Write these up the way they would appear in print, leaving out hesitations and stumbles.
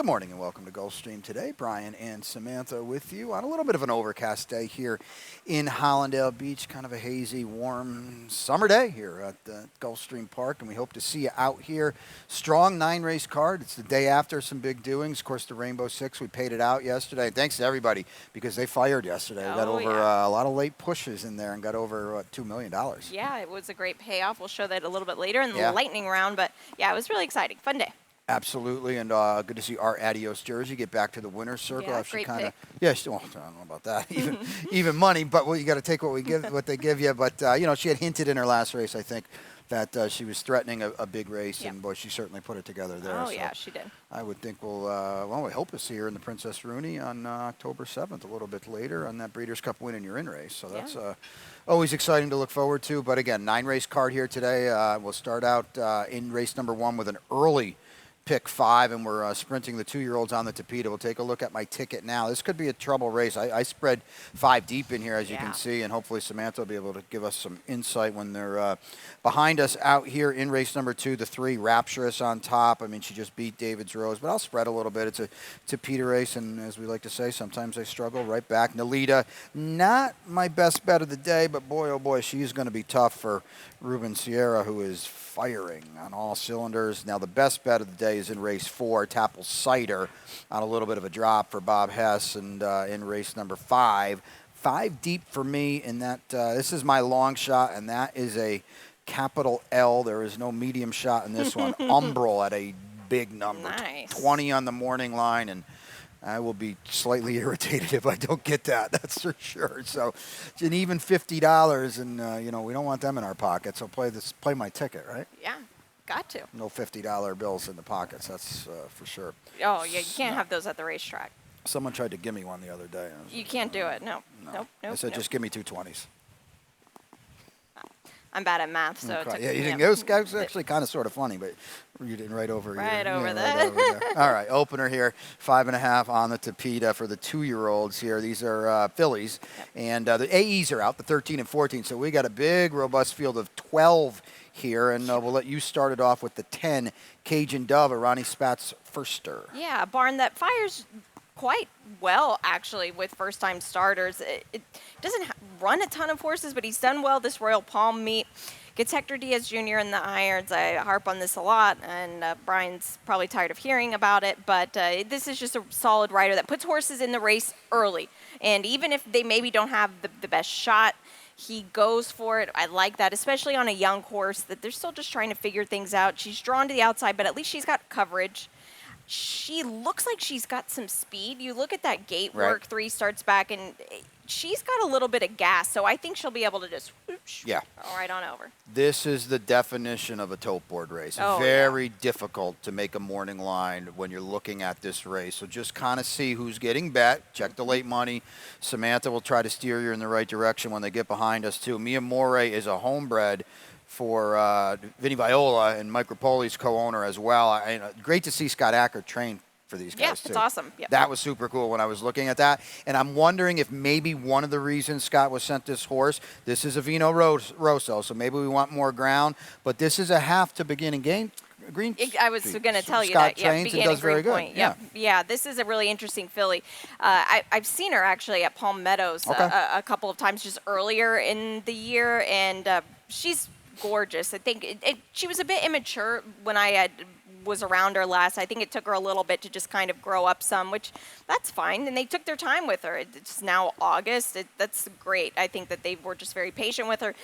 Good morning and welcome to Gulfstream today. Brian and Samantha with you on a little bit of an overcast day here in Hollandale Beach. Kind of a hazy, warm summer day here at the Gulfstream Park, and we hope to see you out here. Strong 9-race card. It's the day after some big doings. Of course, the Rainbow Six, we paid it out yesterday. Thanks to everybody because they fired yesterday. We got over a lot of late pushes in there and got over $2 million. Yeah, it was a great payoff. We'll show that a little bit later in the lightning round, but yeah, it was really exciting. Fun day. Absolutely, and good to see our Adios jersey get back to the winner's circle. Yeah, After great kind of, pick. yeah, well, I don't know about that, even money, but you got to take what they give you. But she had hinted in her last race, I think, that she was threatening a big race, and boy, she certainly put it together there. Oh so yeah, she did. I would think we hope to see her in the Princess Rooney on October 7th, a little bit later, on that Breeders' Cup win in your in race. So that's always exciting to look forward to. But again, 9-race card here today. We'll start out in race number 1 with an early pick 5, and we're sprinting the 2-year-olds on the Tapeta. We'll take a look at my ticket now. This could be a trouble race. I spread 5 deep in here, as you can see, and hopefully Samantha will be able to give us some insight when they're behind us out here in race number 2, the 3, Rapturous on top. I mean, she just beat David's Rose, but I'll spread a little bit. It's a Tapeta race, and as we like to say, sometimes they struggle right back. Nalita, not my best bet of the day, but boy, oh boy, she's going to be tough for Ruben Sierra, who is firing on all cylinders. Now, the best bet of the day is in race 4, Tapple Cider, on a little bit of a drop for Bob Hess, and in race number 5. 5 deep for me in that. This is my long shot, and that is a capital L. There is no medium shot in this one. Umbral at a big number. Nice. 20 on the morning line, and I will be slightly irritated if I don't get that. That's for sure. So it's an even $50, and we don't want them in our pockets. So play my ticket, right? Yeah, got to. No $50 bills in the pockets. That's for sure. Oh yeah, you can't have those at the racetrack. Someone tried to give me one the other day. You can't do it. No. Nope. I said, just give me 2 20s. I'm bad at math, so it took you me didn't. It was actually kind of sort of funny, but you didn't right over that. All right, opener here, 5.5 on the Tapeta for the 2-year-olds here. These are fillies, and the AEs are out, the 13 and 14. So we got a big, robust field of 12 here, and we'll let you start it off with the 10, Cajun Dove, a Ronnie Spatz firster. Yeah, a barn that fires quite well, actually, with first-time starters. It doesn't run a ton of horses, but he's done well this Royal Palm meet. Gets Hector Diaz Jr. in the irons. I harp on this a lot, and Brian's probably tired of hearing about it, but this is just a solid rider that puts horses in the race early. And even if they maybe don't have the best shot, he goes for it. I like that, especially on a young horse, that they're still just trying to figure things out. She's drawn to the outside, but at least she's got coverage. She looks like she's got some speed. You look at that gate work, 3 starts back, and she's got a little bit of gas, so I think she'll be able to just go right on over. This is the definition of a tote board race. Very difficult to make a morning line when you're looking at this race. So just kind of see who's getting bet. Check the late money. Samantha will try to steer you in the right direction when they get behind us, too. Mia Moray is a homebred for Vinny Viola, and Mike Rapoli's co-owner as well. Great to see Scott Acker train for these guys, too. It's awesome. Yep. That was super cool when I was looking at that. And I'm wondering if maybe one of the reasons Scott was sent this horse, this is a Vino Rosso, so maybe we want more ground, but this is a half to beginning game. Green. I was going to tell you Scott that. trains and does very good. Yeah, this is a really interesting filly. I've seen her actually at Palm Meadows a couple of times just earlier in the year, and she's gorgeous. I think she was a bit immature when I was around her last. I think it took her a little bit to just kind of grow up some, which that's fine. And they took their time with her. It's now August. That's great. I think that they were just very patient with her.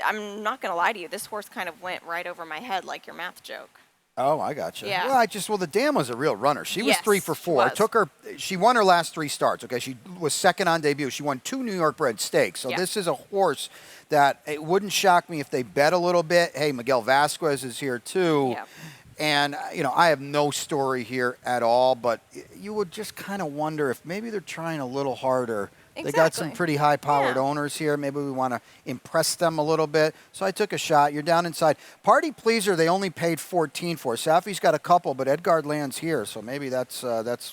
I'm not going to lie to you. This horse kind of went right over my head like your math joke. Oh, I got you. Yeah. Well, the dam was a real runner. She was 3 for 4. She won her last 3 starts. Okay, she was second on debut. She won 2 New York bred stakes. So this is a horse that it wouldn't shock me if they bet a little bit. Hey, Miguel Vasquez is here too. Yep. And, I have no story here at all, but you would just kind of wonder if maybe they're trying a little harder. They got some pretty high-powered owners here. Maybe we want to impress them a little bit. So I took a shot. You're down inside. Party Pleaser, they only paid 14 for. Safi's got a couple, but Edgard lands here. So maybe that's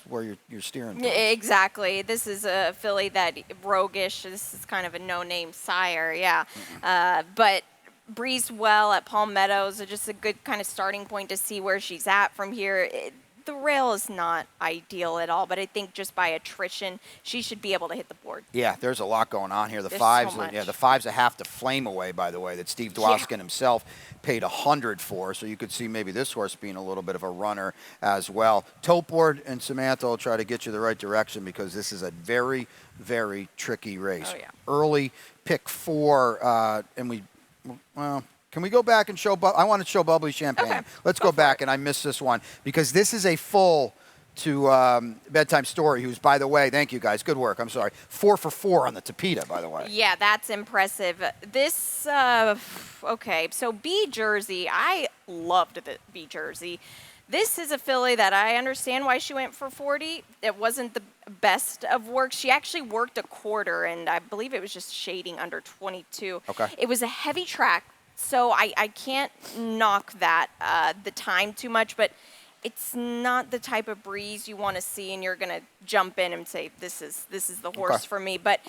where you're steering towards. Exactly. This is a filly that roguish. This is kind of a no-name sire, but breezed well at Palm Meadows. Just a good kind of starting point to see where she's at from here. the rail is not ideal at all, but I think just by attrition, she should be able to hit the board. Yeah, there's a lot going on here. The There's fives, so much. yeah, the fives a half to flame away, by the way, that Steve Dwoskin himself paid 100 for. So you could see maybe this horse being a little bit of a runner as well. Tote board and Samantha will try to get you the right direction because this is a very, very tricky race. Oh, yeah. Early pick 4, and well, can we go back and show? I want to show Bubbly Champagne. Okay. Let's go back, and I missed this one because this is a full to Bedtime Story, who's, by the way, thank you guys, good work. I'm sorry, 4 for 4 on the Tapeta, by the way. Yeah, that's impressive. This, okay, so B Jersey, I loved the B Jersey. This is a filly that I understand why she went for 40. It wasn't the best of work. She actually worked a quarter, and I believe it was just shading under 22. Okay. It was a heavy track, so I can't knock that, the time too much, but it's not the type of breeze you want to see, and you're going to jump in and say, this is the horse for me. But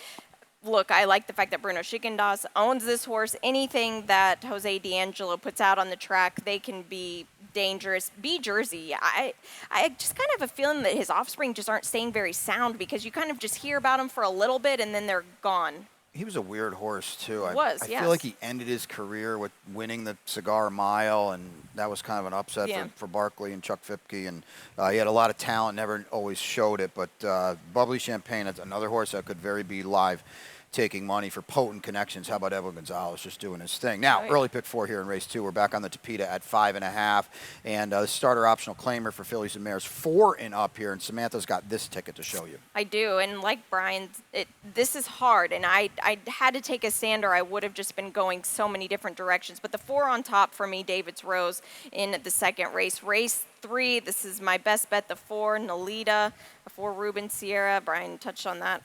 look, I like the fact that Bruno Schickendoss owns this horse. Anything that Jose D'Angelo puts out on the track, they can be dangerous. B Jersey, I just kind of have a feeling that his offspring just aren't staying very sound because you kind of just hear about them for a little bit and then they're gone. He was a weird horse, too. I Yes. feel like he ended his career with winning the Cigar Mile, and that was kind of an upset for Barkley and Chuck Fipke. And he had a lot of talent, never always showed it. But Bubbly Champagne, that's another horse that could very be live taking money for potent connections. How about Evan Gonzalez just doing his thing? Now, early pick 4 here in race 2. We're back on the Tapeta at 5.5. And the starter optional claimer for fillies and mares 4 and up here. And Samantha's got this ticket to show you. I do. And like Brian, this is hard. And I had to take a stand or I would have just been going so many different directions. But the 4 on top for me, David's Rose in the second race. Race 3, this is my best bet, the 4, Nolita, the 4, Ruben Sierra. Brian touched on that.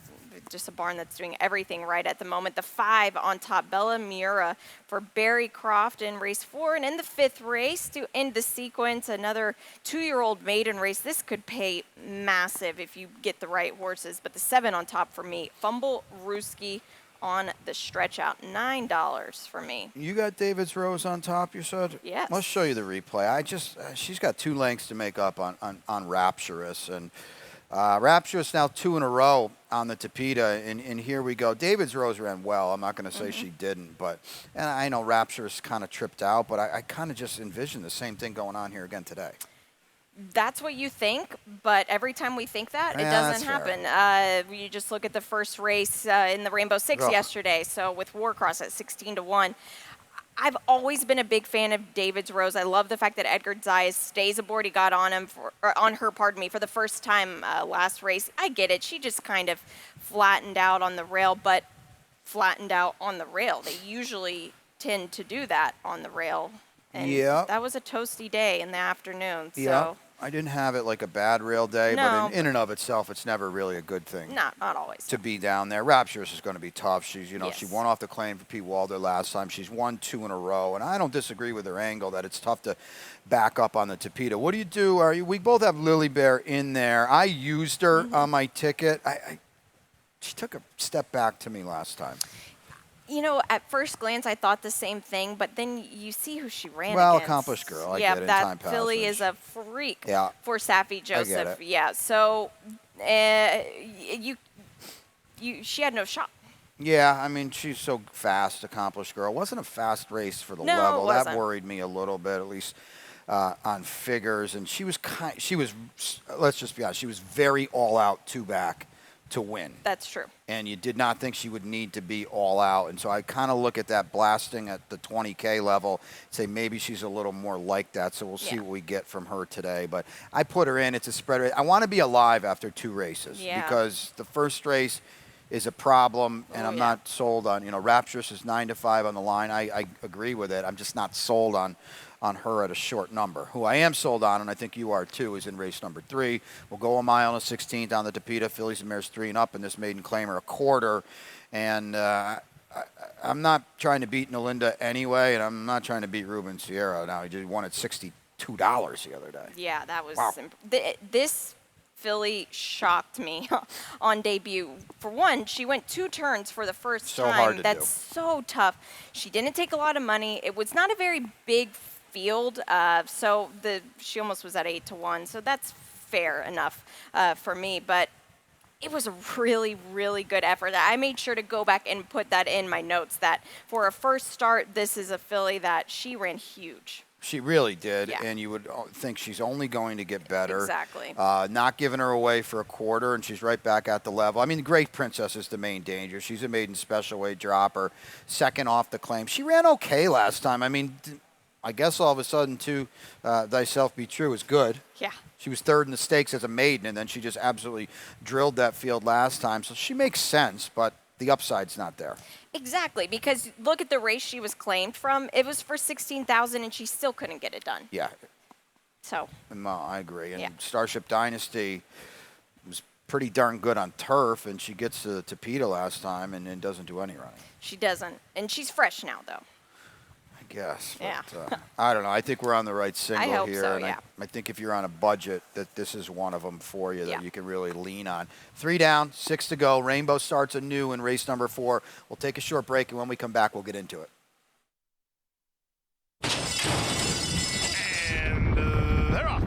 Just a barn that's doing everything right at the moment. The 5 on top, Bella Mura for Barry Croft in race 4. And in the 5th race to end the sequence, another 2-year-old maiden race. This could pay massive if you get the right horses. But the 7 on top for me, Fumble Ruski on the stretch out, $9 for me. You got David's Rose on top, you said? Yes. Let's show you the replay. She's got 2 lengths to make up on Rapturous. And Rapturous now 2 in a row on the Tapeta, and here we go. David's Rose ran well. I'm not going to say she didn't, and I know Rapturous kind of tripped out, but I kind of just envisioned the same thing going on here again today. That's what you think, but every time we think that, it doesn't happen. You just look at the first race in the Rainbow Six yesterday, so with Warcross at 16-1. I've always been a big fan of David's Rose. I love the fact that Edgar Zayas stays aboard. He got on her, for the first time last race. I get it. She just kind of flattened out on the rail, but flattened out on the rail. They usually tend to do that on the rail. And that was a toasty day in the afternoon. So I didn't have it like a bad rail day, but in and of itself, it's never really a good thing. Not always. To be down there. Rapturous is going to be tough. She's, she won off the claim for Pete Walder last time. She's won 2 in a row, and I don't disagree with her angle that it's tough to back up on the Tapeta. What do you do? We both have Lily Bear in there. I used her on my ticket. She took a step back to me last time. At first glance, I thought the same thing, but then you see who she ran against. Well, accomplished girl. I get it. That filly is a freak for Saffie Joseph. I get it. Yeah, so she had no shot. Yeah, I mean, she's so fast, accomplished girl. It wasn't a fast race for the level. That worried me a little bit, at least on figures. And she was, let's just be honest, she was very all-out 2-back to win. That's true. And you did not think she would need to be all out. And so I kind of look at that blasting at the 20K level, say maybe she's a little more like that. So we'll see what we get from her today. But I put her in. It's a spread race. I want to be alive after 2 races because the first race is a problem, and I'm not sold on, Rapturous is 9-5 on the line. I agree with it. I'm just not sold on her at a short number. Who I am sold on, and I think you are too, is in race number 3. We'll go a mile and a 16th on the Tapeta, fillies and mares 3 and up, and this maiden claimer a quarter. And I'm not trying to beat Nolinda anyway, and I'm not trying to beat Ruben Sierra. Now, he just won at $62 the other day. Yeah, that was this filly shocked me on debut. For one, she went 2 turns for the first time. Hard to That's do. so tough. She didn't take a lot of money. It was not a very big field. So she almost was at 8-1. So that's fair enough for me. But it was a really, really good effort. I made sure to go back and put that in my notes that for a first start, this is a filly that she ran huge. She really did, Yeah. and you would think she's only going to get better. Exactly. Not giving her away for a quarter, and she's right back at the level. I mean, Great Princess is the main danger. She's a maiden special weight dropper, second off the claim. She ran okay last time. I mean, I guess all of a sudden, too, Thyself Be True is good. Yeah. She was third in the stakes as a maiden, and then she just absolutely drilled that field last time. So she makes sense, but the upside's not there. Exactly, because look at the race she was claimed from. It was for 16,000, and she still couldn't get it done. Yeah. So. I agree. And Yeah. Starship Dynasty was pretty darn good on turf, and she gets to Peta last time and doesn't do any running. She doesn't. And she's fresh now, though. I guess. Yeah. But, I don't know. I think we're on the right single hope here. so, and yeah. I think if you're on a budget, that this is one of them for you that Yeah. you can really lean on. 3 down, 6 to go. Rainbow starts anew in race number 4. We'll take a short break, and when we come back, we'll get into it. And they're off.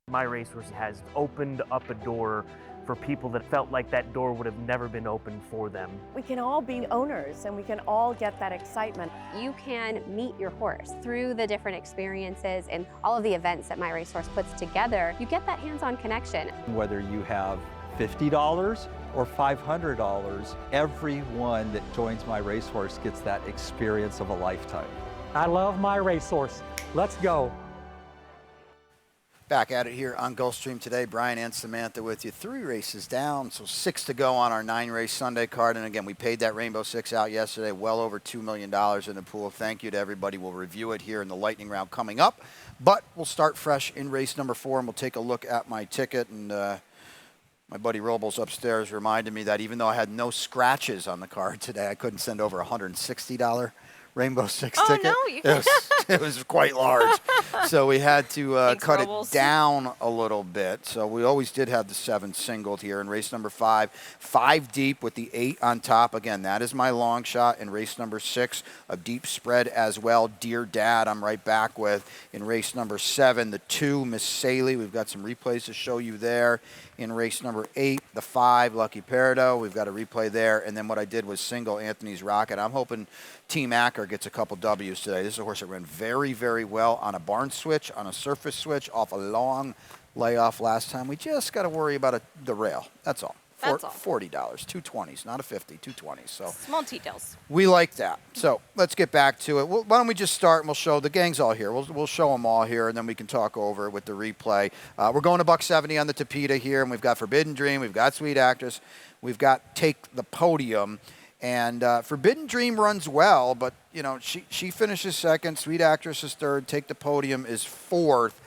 My Racehorse has opened up a door for people that felt like that door would have never been opened for them. We can all be owners and we can all get that excitement. You can meet your horse through the different experiences and all of the events that My Racehorse puts together. You get that hands-on connection. Whether you have $50 or $500, everyone that joins My Racehorse gets that experience of a lifetime. I love My Racehorse. Let's go. Back at it here on Gulfstream today. Brian and Samantha with you. 3 races down, so 6 to go on our 9-race Sunday card. And again, we paid that Rainbow 6 out yesterday, well over $2 million in the pool. Thank you to everybody. We'll review it here in the lightning round coming up. But we'll start fresh in race number 4, and we'll take a look at my ticket. And my buddy Robles upstairs reminded me that even though I had no scratches on the card today, I couldn't send over a $160 Rainbow 6 Oh, ticket. no, you It was quite large. So we had to Thanks, cut Robles. it down a little bit. So we always did have the 7 singled here in race number 5. 5 deep with the 8 on top. Again, that is my long shot in race number 6. A deep spread as well. Dear Dad, I'm right back with in race number 7. The 2, Miss Saley. We've got some replays to show you there. In race number 8, the 5, Lucky Peridot. We've got a replay there. And then what I did was single Anthony's Rocket. I'm hoping Team Acker gets a couple W's today. This is a horse that ran very, very well on a barn switch, on a surface switch, off a long layoff last time. We just got to worry about the rail. That's all. That's all. $40, 220s, not a 50, 220s. So Small details. we like that. So let's get back to it. Why don't we just start and we'll show the gang's all here. We'll show them all here, and then we can talk over it with the replay. We're going to $170 on the Tapeta here, and we've got Forbidden Dream, we've got Sweet Actress, we've got Take the Podium. And Forbidden Dream runs well, but you know she finishes second. Sweet Actress is third. Take the Podium is fourth.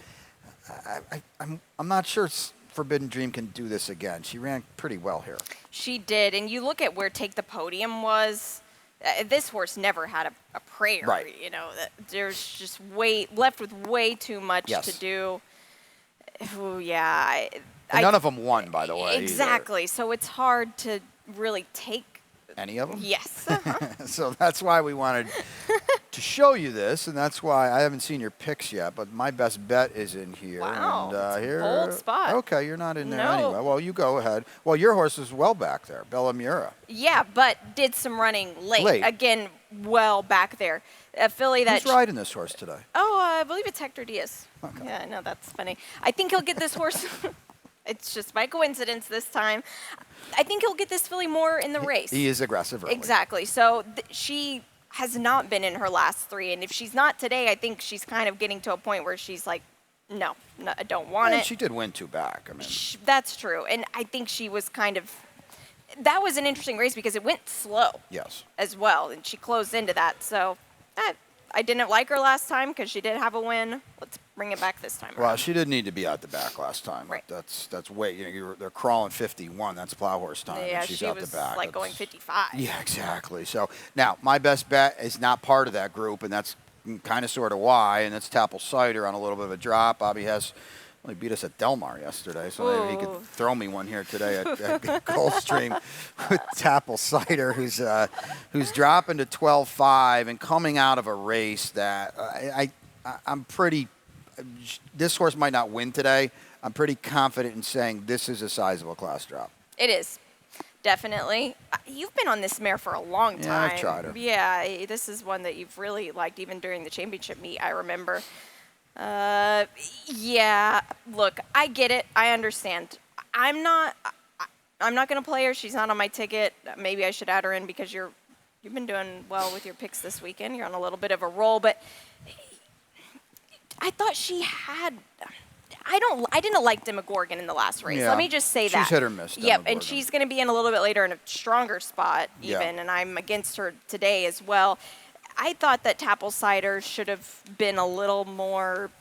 I'm not sure Forbidden Dream can do this again. She ran pretty well here. She did. And you look at where Take the Podium was. This horse never had a prayer. Right. You know, there's just left with way too much Yes. to do. Ooh, yeah. And none of them won, by the way. Exactly. So it's hard to really take. Any of them? Yes. So that's why we wanted to show you this, and that's why I haven't seen your picks yet, but my best bet is in here. Wow, And it's a here, bold spot. Okay, you're not in there No. anyway. Well, you go ahead. Well, your horse is well back there, Bella Mura. Yeah, but did some running late. Late. Again, well back there. A filly that. Who's riding this horse today? Oh, I believe it's Hector Diaz. Okay. Yeah, no, that's funny. I think he'll get this horse. It's just by coincidence this time. I think he'll get this filly more in the race. He is aggressive early. Exactly. So she has not been in her last 3, and if she's not today, I think she's kind of getting to a point where she's like, no, I don't want And it. she did win 2 back. I mean, That's true, and I think she was kind of. That was an interesting race because it went slow yes. as well, and she closed into that. So I didn't like her last time because she did have a win. Let's bring it back this time Well, around. she didn't need to be out the back last time. Right. That's way. They're crawling 51. That's plow horse time. Yeah, and she's she out was the back. like going 55. Yeah, exactly. So now my best bet is not part of that group, and that's kind of sort of why. And it's Tapple Cider on a little bit of a drop. Bobby has only beat us at Del Mar yesterday, so maybe he Ooh. could throw me one here today at Gulfstream with Tapple Cider, who's dropping to 12.5 and coming out of a race that I'm pretty. This horse might not win today. I'm pretty confident in saying this is a sizable class drop. It is. Definitely. You've been on this mare for a long time. Yeah, I've tried her. Yeah, this is one that you've really liked even during the championship meet, I remember. Yeah, look, I get it. I understand. I'm not going to play her. She's not on my ticket. Maybe I should add her in because you've been doing well with your picks this weekend. You're on a little bit of a roll, but I thought she had. I didn't like Demogorgon in the last race. Yeah. Let me just say that. She's hit or miss, Yep, and Demogorgon. she's going to be in a little bit later in a stronger spot Yeah. even, and I'm against her today as well. I thought that Tapple Cider should have been a little more.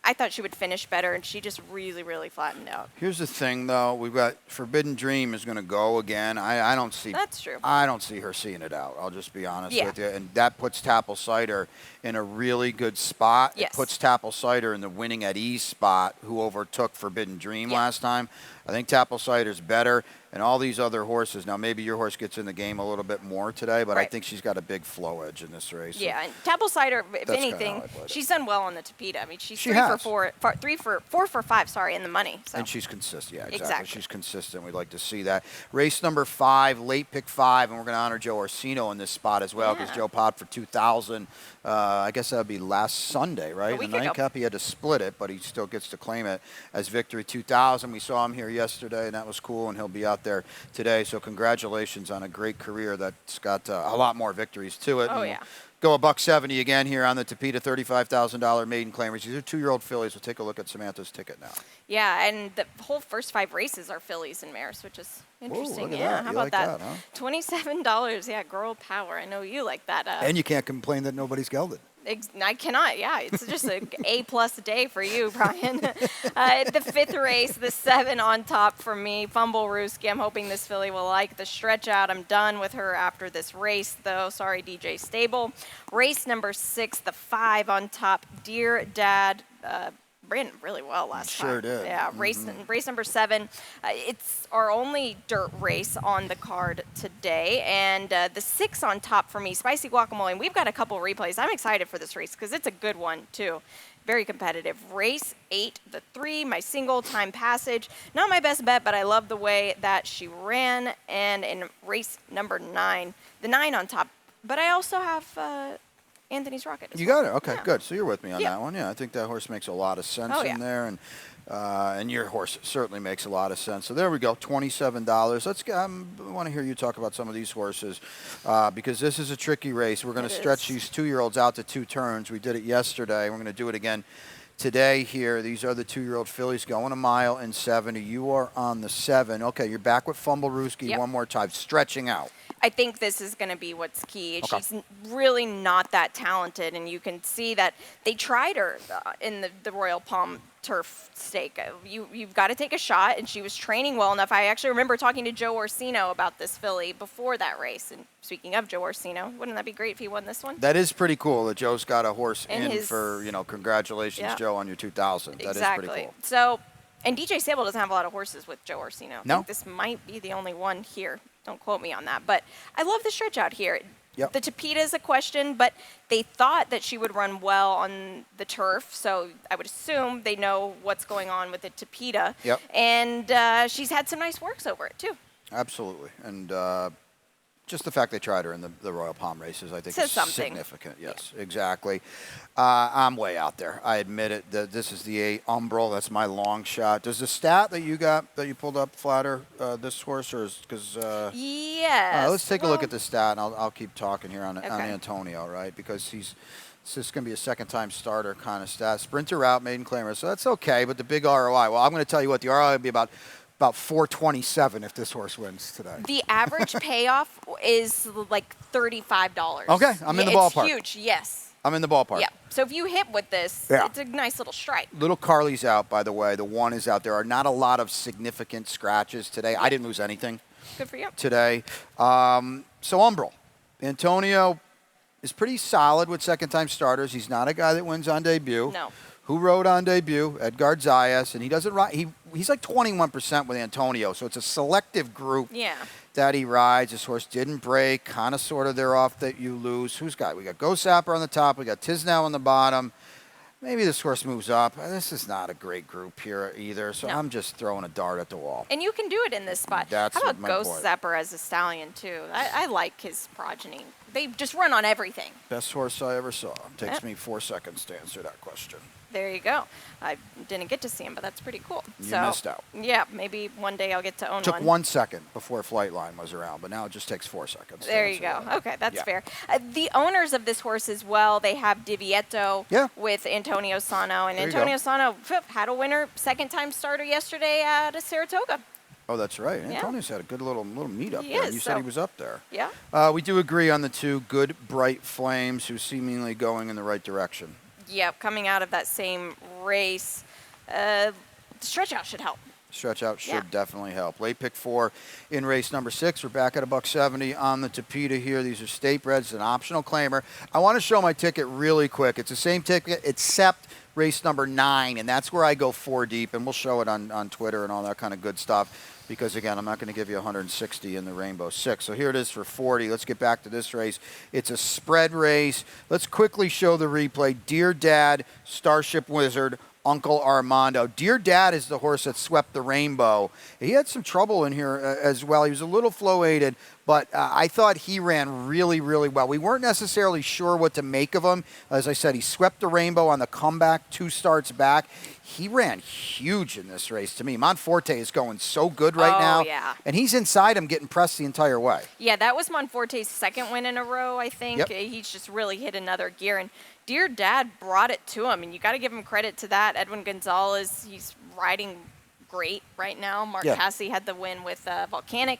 I thought she would finish better, and she just really, really flattened out. Here's the thing, though. We've got Forbidden Dream is going to go again. I don't see. That's true. I don't see her seeing it out. I'll just be honest Yeah. with you. And that puts Tapple Cider in a really good spot. Yes. It puts Tapple Cider in the winning at ease spot, who overtook Forbidden Dream Yeah. last time. I think Tapple Cider's better. And all these other horses. Now, maybe your horse gets in the game a little bit more today, but I Right. think she's got a big flow edge in this race. Yeah, and Tapple Cider, if That's kinda anything, how I played it. she's done well on the Tapeta. I mean, she's She 3 for has. 4, 4 for 5, sorry, in the money. So. And she's consistent. Yeah, exactly. Exactly. She's consistent. We'd like to see that. Race number 5, late pick 5, and we're going to honor Joe Orsino in this spot as well because Yeah. Joe popped for 2,000. I guess that would be last Sunday, right? A week the ago. nightcap, he had to split it, but he still gets to claim it as victory 2,000. We saw him here yesterday, and that was cool, and he'll be out there today. So congratulations on a great career that's got a lot more victories to it. Oh, And yeah. Go $170 again here on the Tapeta $35,000 maiden claimers. These are 2-year-old fillies. We'll take a look at Samantha's ticket now. Yeah, and the whole first 5 races are fillies and mares, which is interesting. look at yeah, that. how You about like that? that, huh? $27. Yeah, girl power. I know you like that. And you can't complain that nobody's gelded. I cannot. Yeah, it's just a A+ day for you, Brian. The 5th race, the 7 on top for me. Fumble Rooski. I'm hoping this filly will like the stretch out. I'm done with her after this race, though. Sorry, DJ Stable. Race number 6, the 5 on top. Dear Dad. Ran really well last time. Sure did. Yeah, race number 7. It's our only dirt race on the card today, and the 6 on top for me, Spicy Guacamole. And we've got a couple replays. I'm excited for this race because it's a good one too. Very competitive. Race 8, the 3, my single time passage. Not my best bet, but I love the way that she ran. And in race number 9, the 9 on top. But I also have Anthony's Rocket. as You well. got it. Okay, Yeah. good. So you're with me on Yeah. that one. Yeah, I think that horse makes a lot of sense Oh, in yeah. there, and your horse certainly makes a lot of sense. So there we go, $27. Let's. I want to hear you talk about some of these horses because this is a tricky race. We're going to It stretch is. these 2-year-olds out to 2 turns. We did it yesterday. We're going to do it again today here. These are the 2-year-old fillies going a mile and 70. You are on the 7. Okay, you're back with Fumble Rooski Yep. one more time, stretching out. I think this is going to be what's key. Okay. She's really not that talented, and you can see that they tried her in the Royal Palm Turf Stake. You've got to take a shot, and she was training well enough. I actually remember talking to Joe Orsino about this filly before that race. And speaking of Joe Orsino, wouldn't that be great if he won this one? That is pretty cool that Joe's got a horse And in his- for, congratulations, Yeah. Joe, on your 2,000. That exactly. is pretty cool. So, and DJ Sable doesn't have a lot of horses with Joe Orsino. I No? think this might be the only one here. Don't quote me on that. But I love the stretch out here. Yep. The Tapeta is a question, but they thought that she would run well on the turf. So I would assume they know what's going on with the Tapeta. Yep. And she's had some nice works over it, too. Absolutely. And just the fact they tried her in the Royal Palm races, I think, Says is something. significant. Yes, exactly. I'm way out there. I admit it. This is the 8 Umbral. That's my long shot. Does the stat that you pulled up flatter this horse, or because? Yes. Let's take a look Well, at the stat, and I'll keep talking here on Okay. Antonio, right? Because this is going to be a second-time starter kind of stat. Sprinter route, maiden claimer, so that's okay. But the big ROI. Well, I'm going to tell you what the ROI would be about 427 if this horse wins today. The average payoff is like $35. Okay, I'm in the It's ballpark. huge, yes. I'm in the ballpark. Yeah. So if you hit with this, Yeah. it's a nice little strike. Little Carly's out, by the way. The 1 is out. There are not a lot of significant scratches today. I didn't lose anything Good for you. today. So Umbral. Antonio is pretty solid with second-time starters. He's not a guy that wins on debut. No. Who rode on debut? Edgar Zayas, and he doesn't ride. He's like 21% with Antonio, so it's a selective group Yeah. that he rides. This horse didn't break, kind of sort of they're off that you lose. We got Go Sapper on the top. We got Tisnow on the bottom. Maybe this horse moves up. This is not a great group here either, so No. I'm just throwing a dart at the wall. And you can do it in this spot. That's How about my Ghost point. Zapper as a stallion, too? I like his progeny. They just run on everything. Best horse I ever saw. Takes Yep. me 4 seconds to answer that question. There you go. I didn't get to see him, but that's pretty cool. You missed out. Yeah, maybe one day I'll get to own Took one. 1 second before Flightline was around, but now it just takes 4 seconds. to There you answer go. that. Okay, that's Yeah. fair. The owners of this horse as well, they have Divieto Yeah. with Antonio Sano. And There you Antonio go. Sano had a winner, second-time starter yesterday at Saratoga. Oh, that's right. Yeah. Antonio's had a good little meet up He there. is, You said he so- was up there. Yeah. We do agree on the 2 good, bright flames who seemingly going in the right direction. Yep, coming out of that same race. Stretch out should help. Stretch out should Yeah. definitely help. Late pick 4 in race number 6. We're back at $170 on the Tapeta here. These are state breds, an optional claimer. I want to show my ticket really quick. It's the same ticket except race number 9, and that's where I go 4 deep, and we'll show it on Twitter and all that kind of good stuff. Because, again, I'm not going to give you 160 in the Rainbow 6. So here it is for 40. Let's get back to this race. It's a spread race. Let's quickly show the replay. Dear Dad, Starship Wizard, Uncle Armando. Dear Dad is the horse that swept the Rainbow. He had some trouble in here as well. He was a little flow-aided, but I thought he ran really, really well. We weren't necessarily sure what to make of him. As I said, he swept the Rainbow on the comeback 2 starts back. He ran huge in this race to me. Monforte is going so good right Oh, now. yeah. And he's inside him getting pressed the entire way. Yeah, that was Monforte's second win in a row, I think. Yep. He's just really hit another gear. And Dear Dad brought it to him, and you got to give him credit to that. Edwin Gonzalez, he's riding great right now. Mark Yeah. Cassidy had the win with Volcanic.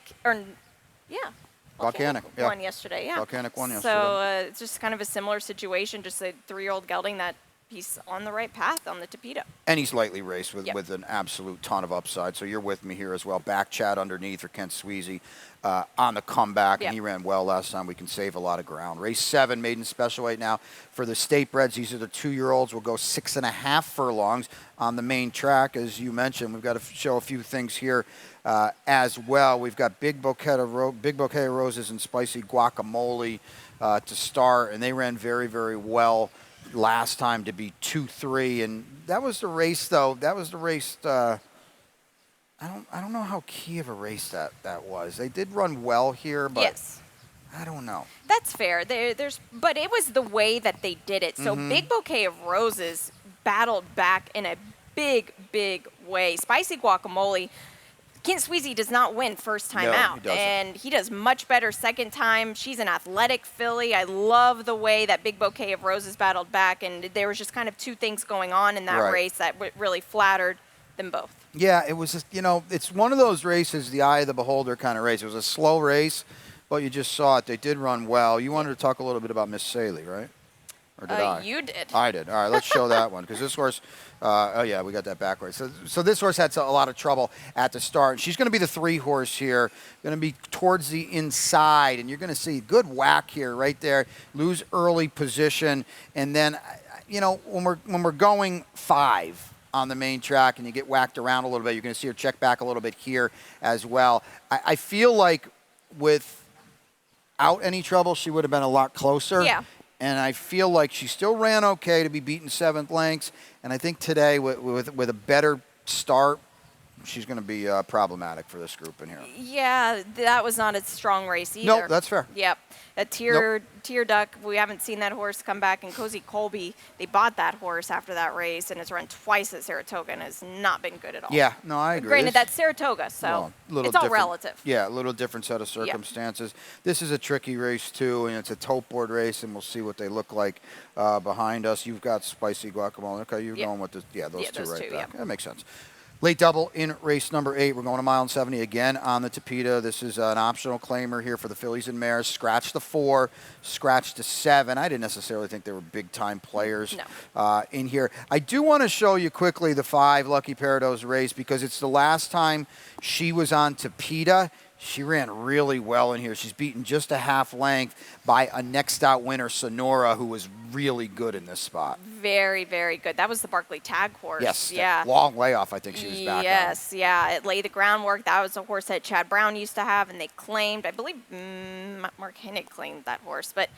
Volcanic, yeah. won yesterday, yeah. Volcanic won So yesterday. it's just kind of a similar situation, just a 3-year-old gelding that he's on the right path on the Tapeta. And he's lightly raced with, Yep. with an absolute ton of upside. So you're with me here as well. Back Chad underneath for Kent Sweezy on the comeback. Yep. And he ran well last time. We can save a lot of ground. Race 7, maiden special weight now. For the state breds, these are the 2-year-olds. We'll go 6.5 furlongs on the main track. As you mentioned, we've got to show a few things here as well. We've got Big Bouquet of Roses and Spicy Guacamole to start. And they ran very, very well last time to be 2-3, and that was the race though. That was the race. I don't know how key of a race that was. They did run well here, but Yes. I don't know. That's fair. But it was the way that they did it. So Big Bouquet of Roses battled back in a big, big way. Spicy Guacamole, Kent Sweezy does not win first time No, he out, doesn't. and he does much better second time. She's an athletic filly. I love the way that Big Bouquet of Roses battled back, and there was just kind of 2 things going on in that Right. race that really flattered them both. Yeah, it was just, it's one of those races, the eye of the beholder kind of race. It was a slow race, but you just saw it. They did run well. You wanted to talk a little bit about Miss Saley, right? Or did I? You did. I did. All right, let's show that one because this horse. Oh yeah, we got that backwards. So this horse had a lot of trouble at the start. She's going to be the 3 horse here. Going to be towards the inside, and you're going to see good whack here, right there. Lose early position, and then, when we're going 5 on the main track, and you get whacked around a little bit, you're going to see her check back a little bit here as well. I feel like without any trouble, she would have been a lot closer. Yeah. And I feel like she still ran okay to be beaten 7th lengths. And I think today, with a better start, she's going to be problematic for this group in here. Yeah, that was not a strong race either. Nope, that's fair. Yep. A tear duck. We haven't seen that horse come back. And Cozy Colby, they bought that horse after that race, and it's run twice at Saratoga and has not been good at all. Yeah, no, I agree. Granted, that's Saratoga, so Well, little it's all different- relative. Yeah, a little different set of circumstances. This is a tricky race, too, and it's a tote board race, and we'll see what they look like behind us. You've got Spicy Guacamole. Okay, you're Yep. going with those Yeah, two those right two, back. yeah. That makes sense. Late double in race number 8. We're going a mile and 70 again on the Tapeta. This is an optional claimer here for the fillies and mares. Scratch the 4, scratch the 7. I didn't necessarily think they were big-time players in here. I do want to show you quickly the 5 Lucky Parados race because it's the last time she was on Tapeta. She ran really well in here. She's beaten just a half length by a next out winner, Sonora, who was really good in this spot. Very, very good. That was the Barkley Tag horse. Yes. Yeah. Long layoff, I think she was back on. Yes, yeah. It laid the groundwork. That was a horse that Chad Brown used to have, and they claimed, I believe Mark Hennig claimed that horse, but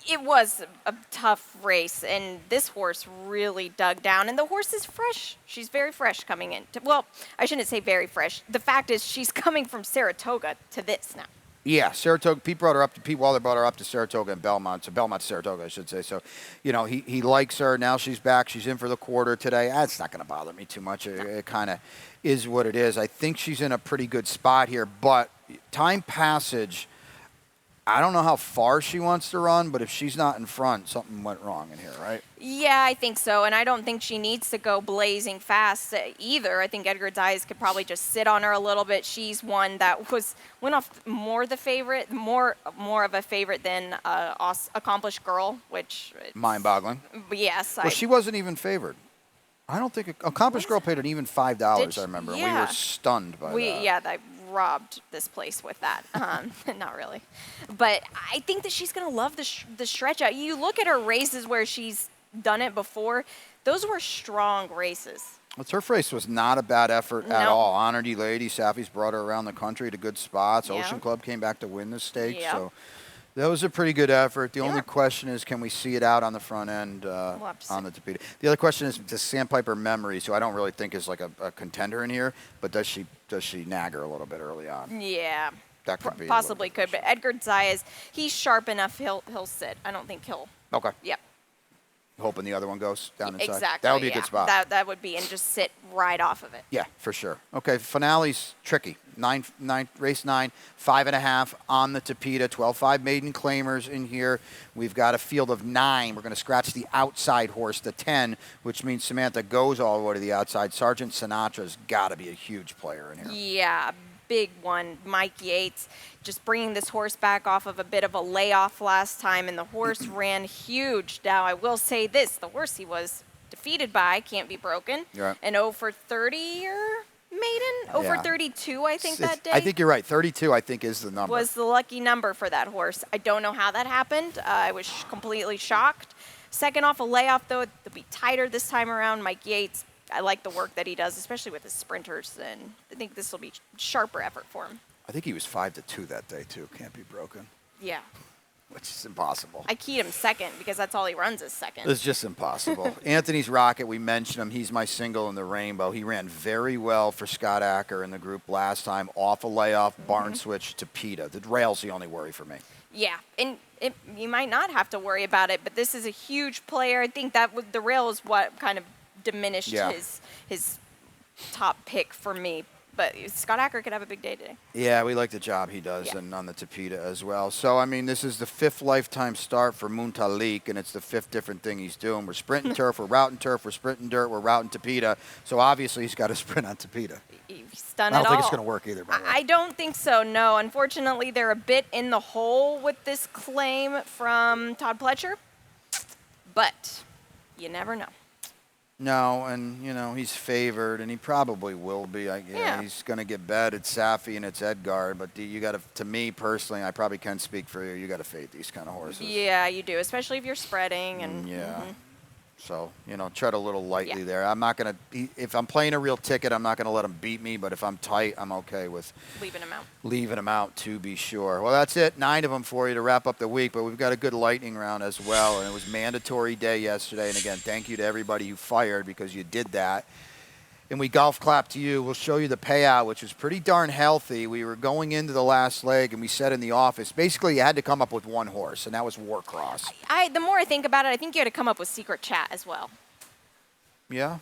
it was a tough race, and this horse really dug down. And the horse is fresh. She's very fresh coming in. Well, I shouldn't say very fresh. The fact is she's coming from Saratoga to this now. Yeah, Saratoga. Pete Waller brought her up to Saratoga and Belmont. So Belmont to Saratoga, I should say. So, you know, he likes her. Now she's back. She's in for the quarter today. That's not going to bother me too much. It kind of is what it is. I think she's in a pretty good spot here. But time passage, I don't know how far she wants to run, but if she's not in front, something went wrong in here, right? Yeah, I think so. And I don't think she needs to go blazing fast either. I think Edgar's Eyes could probably just sit on her a little bit. She's one that went off more of a favorite than Accomplished Girl, which mind-boggling. Yes. Well, she wasn't even favored. I don't think Accomplished Girl paid an even $5. I remember. Yeah. We were stunned by that. Yeah, they robbed this place with that. Not really, but I think that she's gonna love the stretch out. You look at her races where she's done it before; those were strong races. Well, Turf Race was not a bad effort at all. Honored Lady, Safi's brought her around the country to good spots. Yeah. Ocean Club came back to win the stakes. Yeah. So that was a pretty good effort. The only question is, can we see it out on the front end on the Tapeta? The other question is, does Sandpiper Memories, who I don't really think is like a contender in here, but does she nag her a little bit early on? Yeah, that could be possibly could. But Edgar Zayas, he's sharp enough. He'll sit. I don't think he'll. Okay. Yep. Hoping the other one goes down inside. Exactly. That would be a good spot. That would be, and just sit right off of it. Yeah, for sure. Okay, finale's tricky. Race 9, 5.5 on the Tapeta. 12-5 maiden claimers in here. We've got a field of 9. We're going to scratch the outside horse, the 10, which means Samantha goes all the way to the outside. Sergeant Sinatra's got to be a huge player in here. Yeah, big one. Mike Yates just bringing this horse back off of a bit of a layoff last time, and the horse ran huge. Now, I will say this. The horse he was defeated by can't be broken. Right. An 0 for 30 maiden? 0 for 32, I think, that day. I think you're right. 32, I think, is the number. Was the lucky number for that horse. I don't know how that happened. I was completely shocked. Second off a layoff, though, it'll be tighter this time around. Mike Yates, I like the work that he does, especially with his sprinters, and I think this will be sharper effort for him. I think he was 5-2 that day, too. Can't be broken. Yeah. Which is impossible. I keyed him second because that's all he runs is second. It's just impossible. Anthony's Rocket, we mentioned him. He's my single in the rainbow. He ran very well for Scott Acker in the group last time. Off a layoff, barn switch to PETA. The rail's the only worry for me. Yeah, and you might not have to worry about it, but this is a huge player. I think that the rail is what kind of diminished his top pick for me. But Scott Acker could have a big day today. Yeah, we like the job he does and on the Tapeta as well. So, I mean, this is the 5th lifetime start for Muntalik, and it's the 5th different thing he's doing. We're sprinting turf, we're routing turf, we're sprinting dirt, we're routing Tapeta. So, obviously, he's got to sprint on Tapeta. He's done it all. I don't think it's going to work either, by the way. I don't think so, no. Unfortunately, they're a bit in the hole with this claim from Todd Pletcher. But you never know. No, and, you know, he's favored, and he probably will be. He's going to get bet. It's Safi and it's Edgar, but you got to, to me personally, I probably can't speak for you, you got to fade these kind of horses. Yeah, you do, especially if you're spreading. And So, you know, tread a little lightly there. I'm not going to, if I'm playing a real ticket, I'm not going to let him beat me, but if I'm tight, I'm okay with leaving him out to be sure. Well, that's it. 9 of them for you to wrap up the week, but we've got a good lightning round as well, and it was mandatory day yesterday. And again, thank you to everybody who fired because you did that. And we golf clap to you. We'll show you the payout, which was pretty darn healthy. We were going into the last leg, and we said in the office, basically you had to come up with one horse, and that was Warcross. The more I think about it, I think you had to come up with Secret Chat as well. Yeah?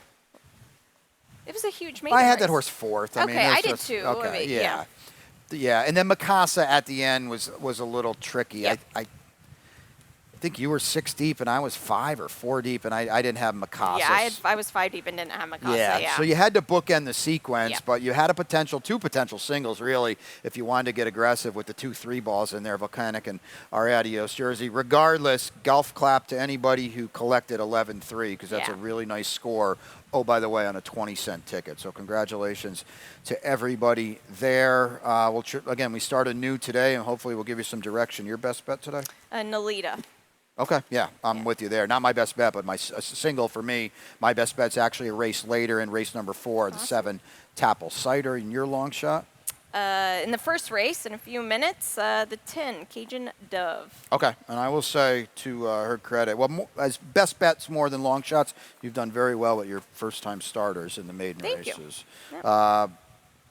It was a huge maiden I had race. that horse 4th. I did too. Okay, yeah. And then Mikasa at the end was a little tricky. Yep. I think you were 6 deep and I was 5 or 4 deep, and I didn't have Mikasa. Yeah, I was 5 deep and didn't have Mikasa. Yeah. So you had to bookend the sequence, Yeah. but you had two potential singles, really, if you wanted to get aggressive with the 2-3 balls in there, Volcanic and our Adios jersey. Regardless, golf clap to anybody who collected 11-3, because that's a really nice score. Oh, by the way, on a 20-cent ticket. So congratulations to everybody there. Again, we start anew today, and hopefully we'll give you some direction. Your best bet today? Nolita. Okay, yeah, I'm with you there. Not my best bet, but a single for me. My best bet's actually a race later in race number 4, the 7 Tapple Cider. And your long shot? In the first race, in a few minutes, the 10 Cajun Dove. Okay, and I will say to her credit, as best bets more than long shots, you've done very well with your first-time starters in the maiden Thank you. races. Yep.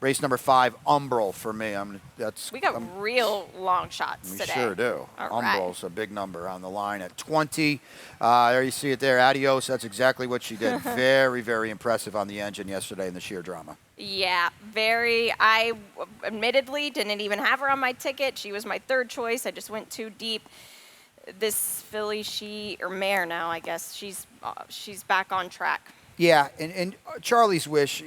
Race number 5, Umbral for me. We got real long shots We today. sure do. All Umbral's right. a big number on the line at 20. There you see it there. Adios, that's exactly what she did. Very, very impressive on the engine yesterday in the sheer drama. Yeah, very. I admittedly didn't even have her on my ticket. She was my third choice. I just went too deep. This filly, mare now, I guess, she's back on track. Yeah, and Charlie's Wish,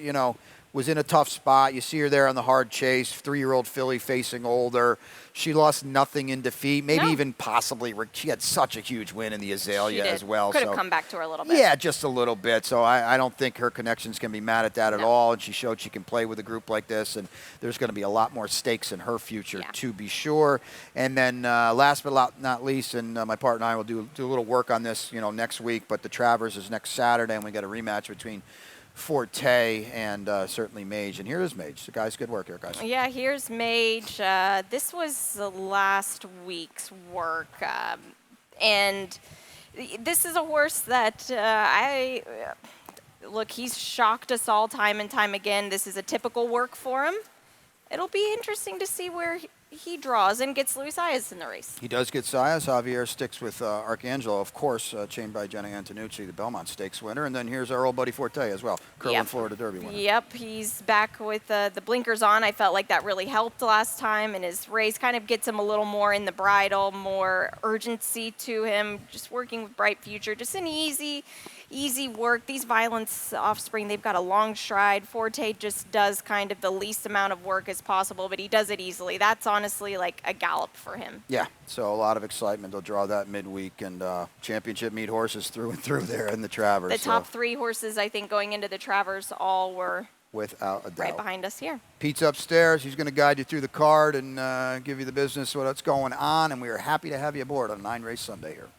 was in a tough spot. You see her there on the hard chase, 3-year-old filly facing older. She lost nothing in defeat, maybe even possibly. She had such a huge win in the Azalea as well. Could have come back to her a little bit. Yeah, just a little bit. So I don't think her connections can be mad at that at all. And she showed she can play with a group like this. And there's going to be a lot more stakes in her future, to be sure. And then last but not least, and my partner and I will do a little work on this, next week. But the Travers is next Saturday, and we got a rematch between Forte and certainly Mage. And here is Mage. So, guys, good work here, guys. Yeah, here's Mage. This was the last week's work. And this is a horse that look, he's shocked us all time and time again. This is a typical work for him. It'll be interesting to see where he draws and gets Luis Saez in the race. He does get Saez. Javier sticks with Arcangelo, of course, chained by Jenna Antonucci, the Belmont Stakes winner. And then here's our old buddy Forte as well, Curlin Florida Derby winner. Yep, he's back with the blinkers on. I felt like that really helped last time, and his race kind of gets him a little more in the bridle, more urgency to him, just working with Bright Future. Just an easy work. These Violence Offspring, they've got a long stride. Forte just does kind of the least amount of work as possible, but he does it easily. That's honestly like a gallop for him. Yeah, so a lot of excitement. They'll draw that midweek, and championship meet horses through and through there in the Travers. The top 3 horses, I think, going into the Travers all were without a doubt right behind us here. Pete's upstairs. He's going to guide you through the card and give you the business, what's going on, and we are happy to have you aboard on 9 Race Sunday here.